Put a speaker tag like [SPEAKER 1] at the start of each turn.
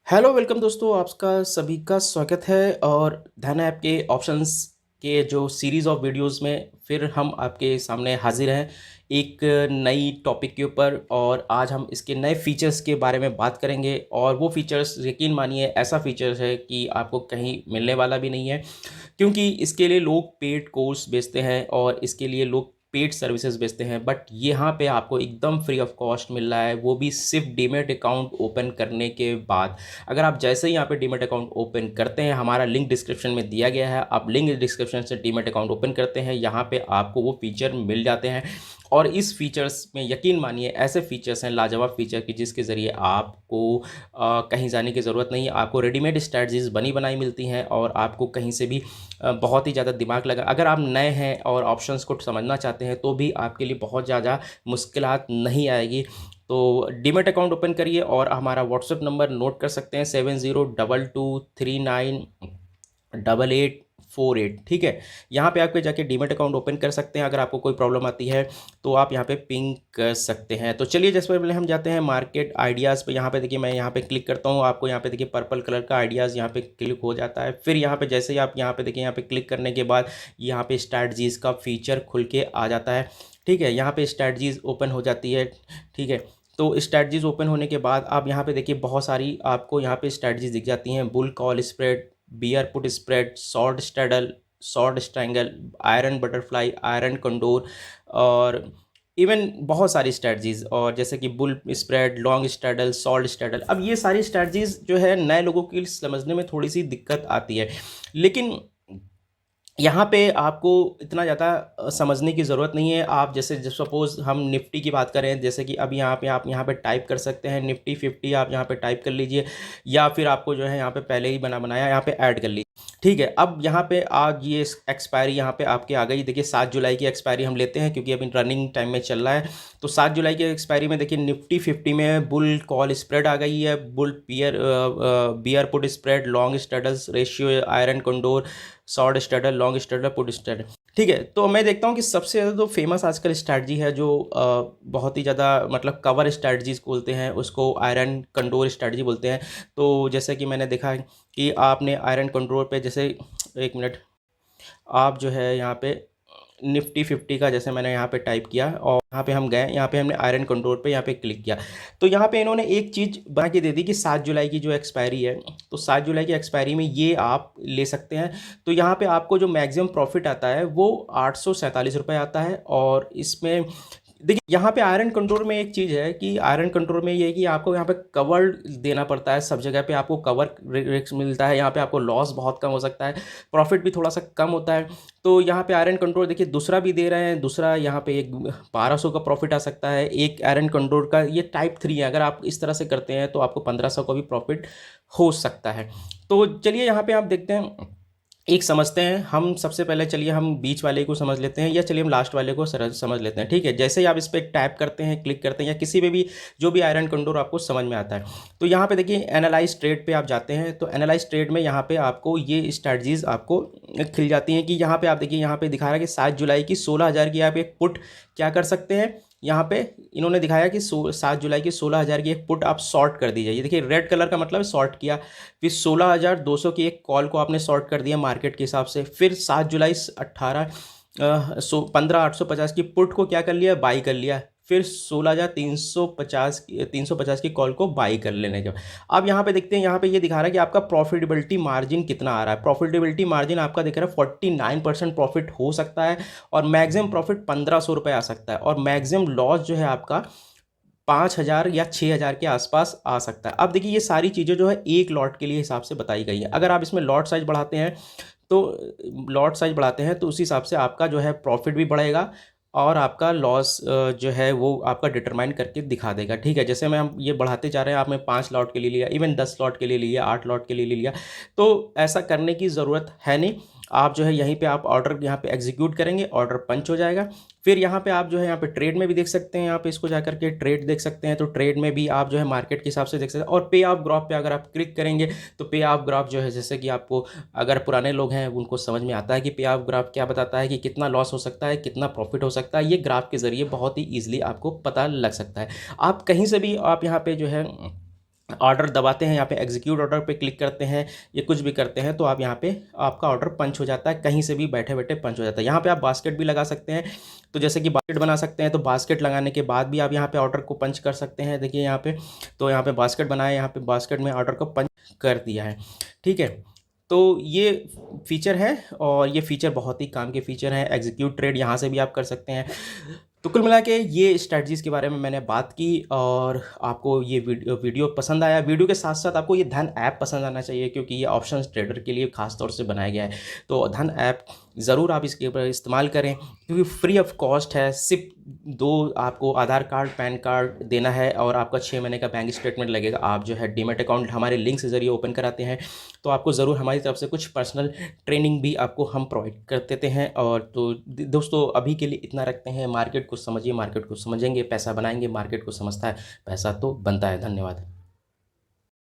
[SPEAKER 1] Hello welcome दोस्तों, आपका सभी का स्वागत है। और धन ऐप के ऑप्शंस के जो सीरीज़ ऑफ वीडियोस में फिर हम आपके सामने हाजिर हैं एक नई टॉपिक के ऊपर। और आज हम इसके नए फीचर्स के बारे में बात करेंगे। और वो फीचर्स यकीन मानिए ऐसा फीचर्स है कि आपको कहीं मिलने वाला भी नहीं है, क्योंकि इसके लिए लोग पेड कोर्स बेचते हैं और इसके लिए लोग पेड सर्विसेज बेचते हैं। बट यहाँ पे आपको एकदम फ्री ऑफ कॉस्ट मिल रहा है, वो भी सिर्फ डीमेट अकाउंट ओपन करने के बाद। अगर आप जैसे ही यहाँ पे डीमेट अकाउंट ओपन करते हैं, हमारा लिंक डिस्क्रिप्शन में दिया गया है, आप लिंक डिस्क्रिप्शन से डीमेट अकाउंट ओपन करते हैं, यहाँ पे आपको वो फीचर मिल जाते हैं। और इस फीचर्स में यकीन मानिए ऐसे फीचर्स हैं लाजवाब फीचर कि जिसके ज़रिए आपको कहीं जाने की ज़रूरत नहीं है। आपको रेडीमेड स्ट्रैटेजीज बनी बनाई मिलती हैं और आपको कहीं से भी बहुत ही ज़्यादा दिमाग लगा। अगर आप नए हैं और ऑप्शंस को समझना चाहते हैं तो भी आपके लिए बहुत ज़्यादा मुश्किलात नहीं आएगी। तो डीमेट अकाउंट ओपन करिए और हमारा व्हाट्सएप नंबर नोट कर सकते हैं 7022398848। ठीक है, यहाँ पे आपके जाके डीमेट अकाउंट ओपन कर सकते हैं। अगर आपको कोई प्रॉब्लम आती है तो आप यहाँ पे पिंग कर सकते हैं। तो चलिए जैसे पहले हम जाते हैं मार्केट आइडियाज़ पे। यहाँ पे देखिए, मैं यहाँ पे क्लिक करता हूँ, आपको यहाँ पे देखिए पर्पल कलर का आइडियाज़ यहाँ पे क्लिक हो जाता है। फिर यहाँ पे जैसे ही आप यहाँ पे देखिए, यहाँ पे क्लिक करने के बाद यहाँ पे स्ट्रैटेजीज़ का फीचर खुल के आ जाता है। ठीक है, यहाँ पे स्ट्रैटेजीज़ ओपन हो जाती है। ठीक है, तो स्ट्रैटेजीज ओपन होने के बाद आप यहाँ पे देखिए बहुत सारी आपको यहाँ पे स्ट्रैटेजीज दिख जाती हैं। Bull call spread, bear put spread, short straddle, short strangle, iron butterfly, iron condor, और इवन बहुत सारी स्ट्रैटेजीज। और जैसे कि bull spread, long straddle, short straddle. अब ये सारी स्ट्रैटेजीज जो है नए लोगों के लिए समझने में थोड़ी सी दिक्कत आती है, लेकिन यहाँ पे आपको इतना ज़्यादा समझने की ज़रूरत नहीं है। आप जैसे सपोज़ हम निफ्टी की बात करें, जैसे कि अब यहाँ पे आप यहाँ पे टाइप कर सकते हैं निफ्टी 50, आप यहाँ पे टाइप कर लीजिए, या फिर आपको जो है यहाँ पे पहले ही बना बनाया यहाँ पे ऐड कर लीजिए। ठीक है, अब यहाँ पे आज ये एक्सपायरी यहाँ पे आपके आ गई। देखिए 7 जुलाई की एक्सपायरी हम लेते हैं क्योंकि अभी रनिंग टाइम में चल रहा है। तो 7 जुलाई की एक्सपायरी में देखिए निफ्टी 50 में बुल कॉल स्प्रेड आ गई है, bull bear put spread, long straddles ratio, iron condor, short straddle, long straddle, put straddle. ठीक है, तो मैं देखता हूँ कि सबसे ज़्यादा जो फेमस आजकल स्ट्रैटेजी है, जो बहुत ही ज़्यादा मतलब कवर स्ट्रैटेजीज बोलते हैं उसको, आयरन कंडोर स्ट्रैटेजी बोलते हैं। तो जैसे कि मैंने देखा है कि आपने आयरन कंडोर पे जैसे, एक मिनट, आप जो है यहाँ पे निफ्टी 50 का जैसे मैंने यहाँ पे टाइप किया और यहाँ पे हम गए, यहाँ पे हमने आयरन कंट्रोल पे यहाँ पे क्लिक किया। तो यहाँ पे इन्होंने एक चीज़ बना के दे दी कि 7 जुलाई की जो एक्सपायरी है, तो 7 जुलाई की एक्सपायरी में ये आप ले सकते हैं। तो यहाँ पे आपको जो मैक्सिमम प्रॉफिट आता है वो 847 रुपये आता है। और इसमें देखिए यहाँ पे आयरन कंट्रोल में एक चीज़ है कि आयरन कंट्रोल में ये है कि आपको यहाँ पे कवर देना पड़ता है। सब जगह पे आपको कवर रिस्क मिलता है, यहाँ पे आपको लॉस बहुत कम हो सकता है, प्रॉफिट भी थोड़ा सा कम होता है। तो यहाँ पे आयरन कंट्रोल देखिए दूसरा भी दे रहे हैं, दूसरा यहाँ पे एक 1200 का प्रॉफिट आ सकता है। एक आयरन कंट्रोल का ये टाइप 3 है, अगर आप इस तरह से करते हैं तो आपको 1500 का भी प्रॉफिट हो सकता है। तो चलिए यहाँ पे आप देखते हैं, एक समझते हैं हम। सबसे पहले चलिए हम बीच वाले को समझ लेते हैं, या चलिए हम लास्ट वाले को समझ लेते हैं। ठीक है, जैसे ही आप इस पर टैप करते हैं, क्लिक करते हैं, या किसी पे भी जो भी आयरन कंडोर आपको समझ में आता है, तो यहाँ पे देखिए एनालाइज ट्रेड पे आप जाते हैं। तो एनालाइज ट्रेड में यहाँ पे आपको ये स्ट्रैटेजीज आपको खिल जाती हैं कि यहाँ पे आप देखिए, यहाँ पे दिखा रहा है कि 7 जुलाई की 16,000 की आप एक पुट क्या कर सकते हैं। यहाँ पे इन्होंने दिखाया कि 7 जुलाई की 16,000 की एक पुट आप शॉर्ट कर दीजिए। ये देखिए रेड कलर का मतलब शॉर्ट किया। फिर 16,200 की एक कॉल को आपने शॉर्ट कर दिया मार्केट के हिसाब से। फिर 7 जुलाई 15,850 की पुट को क्या कर लिया, बाई कर लिया। फिर 16,350 350 की कॉल को बाई कर लेने के बाद अब यहाँ पे देखते हैं, यहाँ पे ये दिखा रहा है कि आपका प्रॉफिटेबिलिटी मार्जिन कितना आ रहा है। प्रॉफिटेबिलिटी मार्जिन आपका दिख रहा है 49% प्रॉफिट हो सकता है, और मैक्सिमम प्रॉफिट 1,500 रुपये आ सकता है, और मैक्सिमम लॉस जो है आपका 5,000 या 6,000 के आसपास आ सकता है। अब देखिए ये सारी चीज़ें जो है एक लॉट के लिए हिसाब से बताई गई है। अगर आप इसमें लॉट साइज बढ़ाते हैं तो उसी हिसाब से आपका जो है प्रॉफिट भी बढ़ेगा, और आपका लॉस जो है वो आपका डिटरमाइन करके दिखा देगा। ठीक है, जैसे मैं हम ये बढ़ाते जा रहे हैं, आपने 5 लॉट के लिए लिया, इवन 10 लॉट के लिए लिया, 8 लॉट के लिए लिया, तो ऐसा करने की ज़रूरत है नहीं। आप जो है यहीं पे आप ऑर्डर यहाँ पे एग्जीक्यूट करेंगे, ऑर्डर पंच हो जाएगा। फिर यहाँ पे आप जो है यहाँ पे ट्रेड में भी देख सकते हैं, यहाँ पे इसको जाकर के ट्रेड देख सकते हैं। तो ट्रेड में भी आप जो है मार्केट के हिसाब से देख सकते हैं। और पे ऑफ ग्राफ पे अगर आप क्लिक करेंगे तो पे ऑफ ग्राफ जो है, जैसे कि आपको अगर पुराने लोग हैं उनको समझ में आता है कि पे ऑफ ग्राफ क्या बताता है, कि कितना लॉस हो सकता है, कितना प्रॉफिट हो सकता है। ये ग्राफ के ज़रिए बहुत ही ईजिली आपको पता लग सकता है। आप कहीं से भी आप यहाँ पे जो है ऑर्डर दबाते हैं, यहाँ पे एग्जीक्यूट ऑर्डर पे क्लिक करते हैं, ये कुछ भी करते हैं तो आप यहाँ पे आपका ऑर्डर पंच हो जाता है, कहीं से भी बैठे बैठे पंच हो जाता है। यहाँ पे आप बास्केट भी लगा सकते हैं, तो जैसे कि बास्केट बना सकते हैं, तो बास्केट लगाने के बाद भी आप यहाँ पे ऑर्डर को पंच कर सकते हैं। देखिए यहाँ पे, तो यहाँ पे बास्केट बनाया, यहाँ पे बास्केट में ऑर्डर को पंच कर दिया है। ठीक है, तो ये फीचर है, और ये फीचर बहुत ही काम के फीचर हैं। एग्जीक्यूट ट्रेड यहाँ से भी आप कर सकते हैं। तो कुल मिला के ये स्ट्रैटेजीज़ के बारे में मैंने बात की, और आपको ये वीडियो पसंद आया। वीडियो के साथ साथ आपको ये धन ऐप पसंद आना चाहिए, क्योंकि ये ऑप्शन ट्रेडर के लिए खास तौर से बनाया गया है। तो धन ऐप ज़रूर आप इसके ऊपर इस्तेमाल करें, क्योंकि फ्री ऑफ कॉस्ट है। सिर्फ 2 आपको आधार कार्ड, पैन कार्ड देना है, और आपका 6 महीने का बैंक स्टेटमेंट लगेगा। आप जो है डीमैट अकाउंट हमारे लिंक से ज़रिए ओपन कराते हैं, तो आपको ज़रूर हमारी तरफ से कुछ पर्सनल ट्रेनिंग भी आपको हम प्रोवाइड कर देते हैं। और तो दोस्तों, अभी के लिए इतना रखते हैं। मार्केट को समझिए, मार्केट को समझेंगे पैसा बनाएंगे, मार्केट को समझता है पैसा तो बनता है। धन्यवाद।